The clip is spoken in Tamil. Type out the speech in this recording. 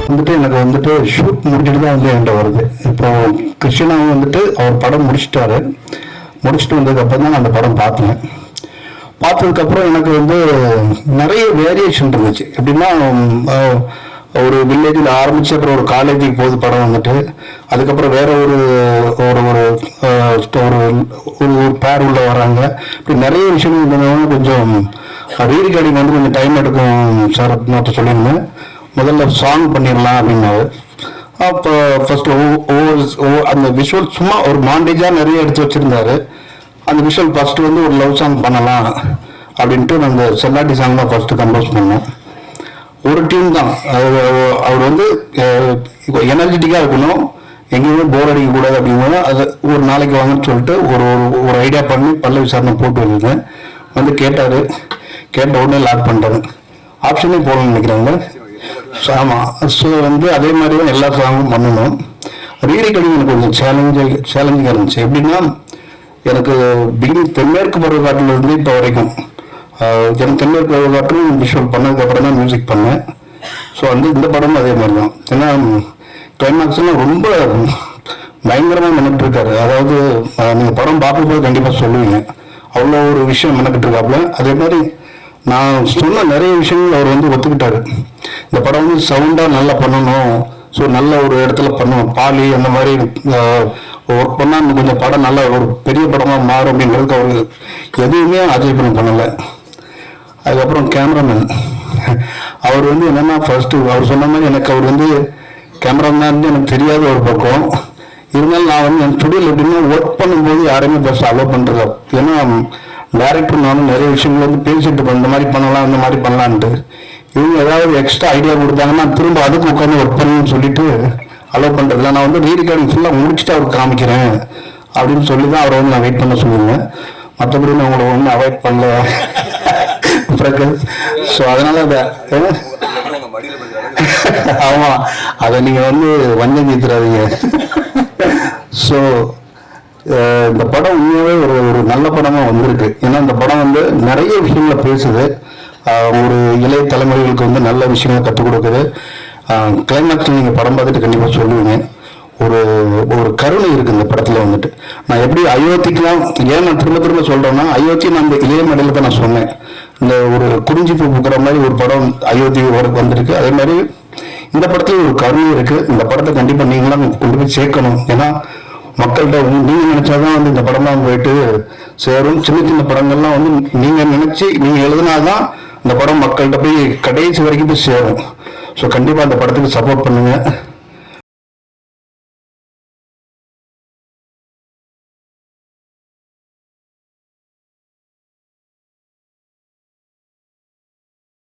வந்துட்டு எனக்கு வந்துட்டு ஷூட் முடிச்சுட்டு தான் வந்து என்கிட்ட வருது. இப்போ கிருஷ்ணாவும் வந்துட்டு அவர் படம் முடிச்சிட்டாரு. முடிச்சுட்டு வந்ததுக்கப்புறம் தான் நான் அந்த படம் பார்த்தேன். பார்த்ததுக்கப்புறம் எனக்கு வந்து நிறைய வேரியேஷன் இருந்துச்சு. எப்படின்னா ஒரு வில்லேஜில் ஆரம்பிச்சு அப்புறம் ஒரு காலேஜுக்கு போகுது படம் வந்துட்டு, அதுக்கப்புறம் வேற ஒரு ஒரு ஒரு ஒரு பேர் உள்ள வராங்க. இப்படி நிறைய விஷயங்கள் இருந்ததுனால கொஞ்சம் ரீரிகார்டிங் வந்து கொஞ்சம் டைம் எடுக்கும் சார் அப்படின்னு சொல்லியிருந்தேன். முதல்ல சாங் பண்ணிடலாம் அப்படின்னாரு. அப்போ ஃபர்ஸ்ட் அந்த விஷுவல் சும்மா ஒரு மாண்டேஜாக நிறைய எடுத்து வச்சிருந்தாரு. அந்த விஷுவல் ஃபர்ஸ்ட் வந்து ஒரு லவ் சாங் பண்ணலாம் அப்படின்ட்டு நான் அந்த செல்லாட்டி சாங் தான் ஃபர்ஸ்ட் கம்போஸ் பண்ணேன். ஒரு டீம் தான் அவர் வந்து எனர்ஜெட்டிக்காக இருக்கணும், எங்கேயுமே போர் அடிக்கக்கூடாது அப்படிங்கும்போது அது ஒரு நாளைக்கு வாங்கன்னு சொல்லிட்டு ஒரு ஒரு ஐடியா பண்ணி பல்ல விசாரணை போட்டு வந்திருந்தேன். வந்து கேட்டார். கேட்ட உடனே லாக் பண்ணிட்டாரு. ஆப்ஷனே போகணும்னு நினைக்கிறாங்க. ஆமாம். ஸோ வந்து அதே மாதிரி தான் எல்லா சாங்கும் பண்ணணும். ரீரிகார்டிங் எனக்கு கொஞ்சம் சேலஞ்சிங்காக இருந்துச்சு. எப்படின்னா எனக்கு பிகினிங் தென்மேற்கு பருவக்காட்டிலிருந்து இப்போ வரைக்கும் எனக்கு தென்மேற்கு பருவக்காட்டும் விஷுவல் பண்ணதுக்கப்புறம் தான் மியூசிக் பண்ணேன். ஸோ வந்து இந்த படமும் அதே மாதிரி தான். ஏன்னா கிளைமேக்ஸ்லாம் ரொம்ப பயங்கரமாக மெனக்கிட்டு இருக்காரு. அதாவது நீங்கள் படம் பார்க்கும்போது கண்டிப்பாக சொல்லுவீங்க, அவ்வளோ ஒரு விஷயம் மெனக்கிட்டு இருக்காப்புல. அதே மாதிரி நான் சொன்ன நிறைய விஷயங்கள் அவர் வந்து ஒத்துக்கிட்டாரு. இந்த படம் வந்து சவுண்டாக நல்லா பண்ணணும், ஸோ நல்ல ஒரு இடத்துல பண்ணணும், பாலி அந்த மாதிரி ஒர்க் பண்ணால் இன்னும் கொஞ்சம் படம் நல்லா ஒரு பெரிய படமாக மாறும் அப்படிங்கிறதுக்கு அவர் எதுவுமே ஆச்சரியப்படம் பண்ணலை. அதுக்கப்புறம் கேமராமேன் அவர் வந்து என்னென்னா ஃபர்ஸ்ட்டு அவர் சொன்ன மாதிரி எனக்கு அவர் வந்து கேமராமேன் எனக்கு தெரியாத ஒரு பக்கம் இருந்தாலும் நான் வந்து என் ஸ்டுடியோவில் எப்படின்னா ஒர்க் பண்ணும்போது யாரையுமே ஃபர்ஸ்ட் அலோவ் பண்ணுறது. ஏன்னா டைரக்டர் நானும் நிறைய விஷயங்கள் வந்து பேசிட்டு இந்த மாதிரி பண்ணலாம் இந்த மாதிரி பண்ணலான்ட்டு இவங்க ஏதாவது எக்ஸ்ட்ரா ஐடியா கொடுத்தாங்கன்னா திரும்ப அதுக்கு உட்காந்து ஒர்க் பண்ணணும்னு சொல்லிட்டு அலோவ் பண்ணுறதில்ல. நான் வந்து ரீரிகார்டிங் ஃபுல்லாக முடிச்சுட்டு அவருக்கு காமிக்கிறேன் அப்படின்னு சொல்லி தான் அவரை வந்து நான் வெயிட் பண்ண சொல்லுவேன். மற்றபடி நான் உங்களை ஒன்றும் அவாய்ட் பண்ணல. ஸோ அதனால ஆமாம், அதை நீங்கள் வந்து வஞ்சம் தீர்த்துறாதீங்க. ஸோ இந்த படம் உண்மையாகவே ஒரு ஒரு நல்ல படமாக வந்திருக்கு. ஏன்னா இந்த படம் வந்து நிறைய விஷயங்களை பேசுது, ஒரு இளைய தலைமுறைகளுக்கு வந்து நல்ல விஷயங்களை கற்றுக் கொடுக்குது. கிளைமேக்ஸில் நீங்கள் படம் பார்த்துட்டு கண்டிப்பாக சொல்லுவீங்க, ஒரு ஒரு கருணை இருக்குது இந்த படத்தில் வந்துட்டு. நான் எப்படி அயோத்திக்கெலாம் ஏன் நான் திரும்ப திரும்ப சொல்கிறேன்னா, அயோத்தி நான் இந்த இளைய மடையில் தான் நான் சொன்னேன். இந்த ஒரு குறிஞ்சி பூ பூக்கிற மாதிரி ஒரு படம் அயோத்தி வந்திருக்கு. அதே மாதிரி இந்த படத்துல ஒரு கருணை இருக்குது. இந்த படத்தை கண்டிப்பாக நீங்களாம் கொண்டு போய் சேர்க்கணும். ஏன்னா மக்கள்கிட்ட நீங்கள் நினச்சாதான் வந்து இந்த படம்லாம் போயிட்டு சேரும். சின்ன சின்ன படங்கள்லாம் வந்து நீங்கள் நினச்சி நீங்கள் எழுதினாதான் இந்த படம் மக்கள்கிட்ட போய் கடைசி வரைக்கும் போய் சேரும். ஸோ கண்டிப்பாக அந்த படத்துக்கு சப்போர்ட் பண்ணுங்கள்.